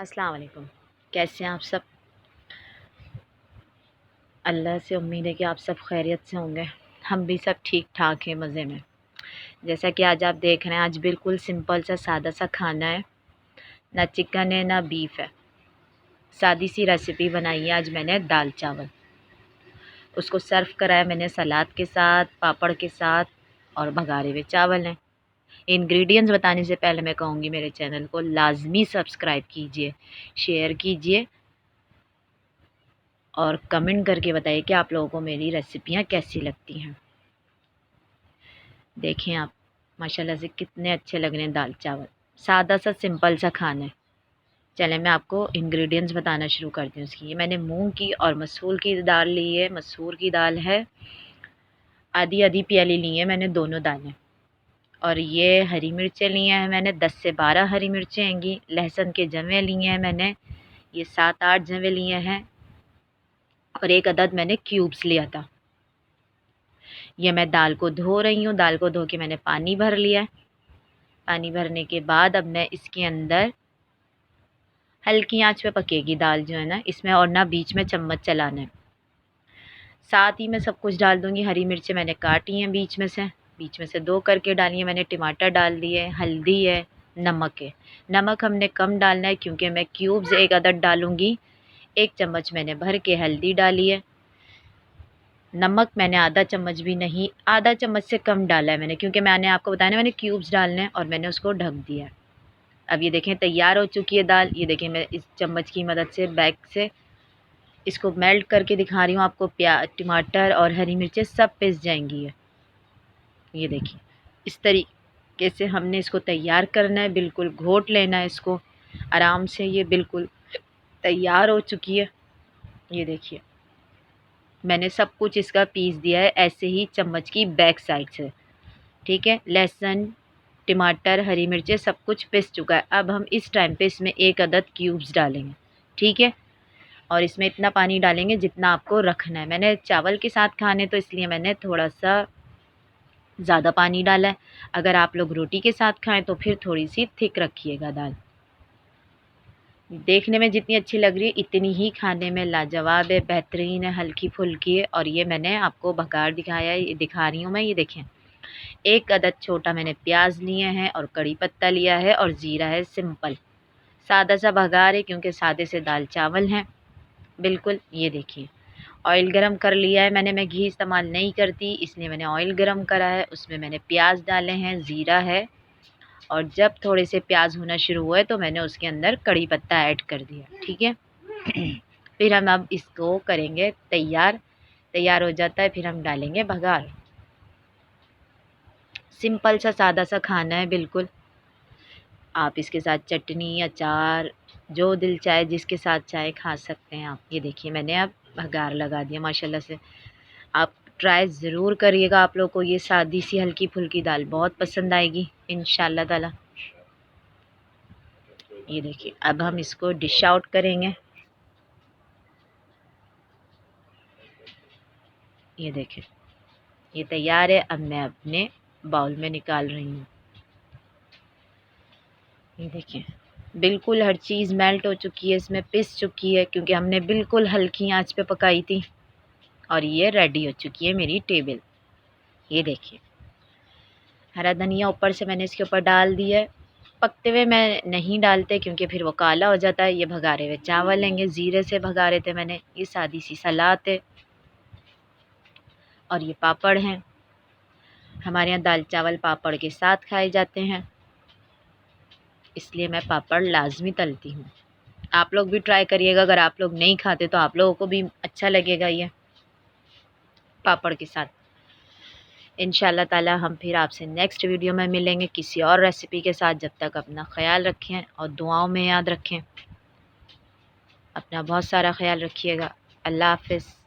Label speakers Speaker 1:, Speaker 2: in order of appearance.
Speaker 1: अस्सलाम वालेकुम। कैसे हैं आप सब? अल्लाह से उम्मीद है कि आप सब खैरियत से होंगे। हम भी सब ठीक ठाक हैं, मज़े में। जैसा कि आज आप देख रहे हैं, आज बिल्कुल सिंपल सा सादा सा खाना है। ना चिकन है ना बीफ है, सादी सी रेसिपी बनाई है आज मैंने, दाल चावल। उसको सर्व कराया मैंने सलाद के साथ, पापड़ के साथ, और भगारे हुए चावल हैं। इंग्रेडिएंट्स बताने से पहले मैं कहूँगी मेरे चैनल को लाजमी सब्सक्राइब कीजिए, शेयर कीजिए और कमेंट करके बताइए कि आप लोगों को मेरी रेसिपियाँ कैसी लगती हैं। देखें आप, माशाल्लाह से कितने अच्छे लग रहे हैं दाल चावल। सादा सा सिंपल सा खाना है। चलें मैं आपको इंग्रेडिएंट्स बताना शुरू करती हूँ उसकी। ये मैंने मूंग की और मसूर की दाल ली है। मसूर की दाल है आधी आधी प्याली ली है मैंने, दोनों दालें। और ये हरी मिर्चें ली हैं मैंने, 10 से 12 हरी मिर्चें हैंगी। लहसुन के जवे लिए हैं मैंने, ये 7-8 जवे लिए हैं। और एक अदद मैंने क्यूब्स लिया था। ये मैं दाल को धो रही हूँ। दाल को धो के मैंने पानी भर लिया है। पानी भरने के बाद अब मैं इसके अंदर हल्की आंच पे पकेगी दाल जो है ना इसमें, और ना बीच में चम्मच चलाना है। साथ ही मैं सब कुछ डाल दूँगी। हरी मिर्चें मैंने काटी हैं बीच में से 2 करके डाली हैं मैंने। टमाटर डाल दिए, हल्दी है, नमक है। नमक हमने कम डालना है क्योंकि मैं क्यूब्स एक अदद डालूँगी। 1 चम्मच मैंने भर के हल्दी डाली है। नमक मैंने आधा चम्मच भी नहीं, आधा चम्मच से कम डाला है मैंने, क्योंकि मैंने आपको बताया ना मैंने क्यूब्स डालने हैं, और मैंने उसको ढक दिया है। अब ये देखें तैयार हो चुकी है दाल। ये देखें मैं इस चम्मच की मदद से बैक से इसको मेल्ट करके दिखा रही हूँ आपको। टमाटर और हरी मिर्चें सब पिस जाएंगी है। ये देखिए इस तरीके से हमने इसको तैयार करना है, बिल्कुल घोट लेना है इसको आराम से। ये बिल्कुल तैयार हो चुकी है। ये देखिए मैंने सब कुछ इसका पीस दिया है ऐसे ही चम्मच की बैक साइड से। ठीक है, लहसुन, टमाटर, हरी मिर्चें सब कुछ पिस चुका है। अब हम इस टाइम पे इसमें 1 अदद क्यूब्स डालेंगे। ठीक है, और इसमें इतना पानी डालेंगे जितना आपको रखना है। मैंने चावल के साथ खाने तो इसलिए मैंने थोड़ा सा ज़्यादा पानी डाला है। अगर आप लोग रोटी के साथ खाएं तो फिर थोड़ी सी थिक रखिएगा दाल। देखने में जितनी अच्छी लग रही है इतनी ही खाने में लाजवाब है, बेहतरीन है, हल्की फुल्की है। और ये मैंने आपको बघार दिखाया है, ये दिखा रही हूँ मैं। ये देखें 1 अदद छोटा मैंने प्याज लिए हैं और कड़ी पत्ता लिया है और ज़ीरा है। सिंपल सादा सा बघार है क्योंकि सादे से दाल चावल हैं बिल्कुल। ये देखिए ऑयल गरम कर लिया है मैंने। मैं घी इस्तेमाल नहीं करती इसलिए मैंने ऑयल गरम करा है। उसमें मैंने प्याज डाले हैं, ज़ीरा है, और जब थोड़े से प्याज होना शुरू हुए तो मैंने उसके अंदर कड़ी पत्ता ऐड कर दिया। ठीक है फिर हम अब इसको करेंगे तैयार। तैयार हो जाता है फिर हम डालेंगे बघार। सिंपल सा सादा सा खाना है बिल्कुल। आप इसके साथ चटनी, अचार, जो दिल चाहे जिसके साथ चाहे खा सकते हैं आप। ये देखिए मैंने अब बघार लगा दिया माशाल्लाह से। आप ट्राई ज़रूर करिएगा। आप लोग को ये सादी सी हल्की फुल्की दाल बहुत पसंद आएगी इंशाल्लाह ताला। ये देखिए अब हम इसको डिश आउट करेंगे। ये देखिए ये तैयार है। अब मैं अपने बाउल में निकाल रही हूँ। ये देखिए बिल्कुल हर चीज़ मेल्ट हो चुकी है, इसमें पिस चुकी है क्योंकि हमने बिल्कुल हल्की आंच पे पकाई थी। और ये रेडी हो चुकी है मेरी टेबल। ये देखिए हरा धनिया ऊपर से मैंने इसके ऊपर डाल दिया है। पकते हुए मैं नहीं डालते क्योंकि फिर वो काला हो जाता है। ये भगारे हुए चावल लेंगे, ज़ीरे से भगारे थे मैंने। ये सादी सी सलाद है और ये पापड़ हैं। हमारे यहाँ दाल चावल पापड़ के साथ खाए जाते हैं, इसलिए मैं पापड़ लाजमी तलती हूँ। आप लोग भी ट्राई करिएगा। अगर आप लोग नहीं खाते तो आप लोगों को भी अच्छा लगेगा ये पापड़ के साथ। इंशाल्लाह ताला हम फिर आपसे नेक्स्ट वीडियो में मिलेंगे किसी और रेसिपी के साथ। जब तक अपना ख्याल रखें और दुआओं में याद रखें। अपना बहुत सारा ख्याल रखिएगा। अल्लाह हाफ़िज़।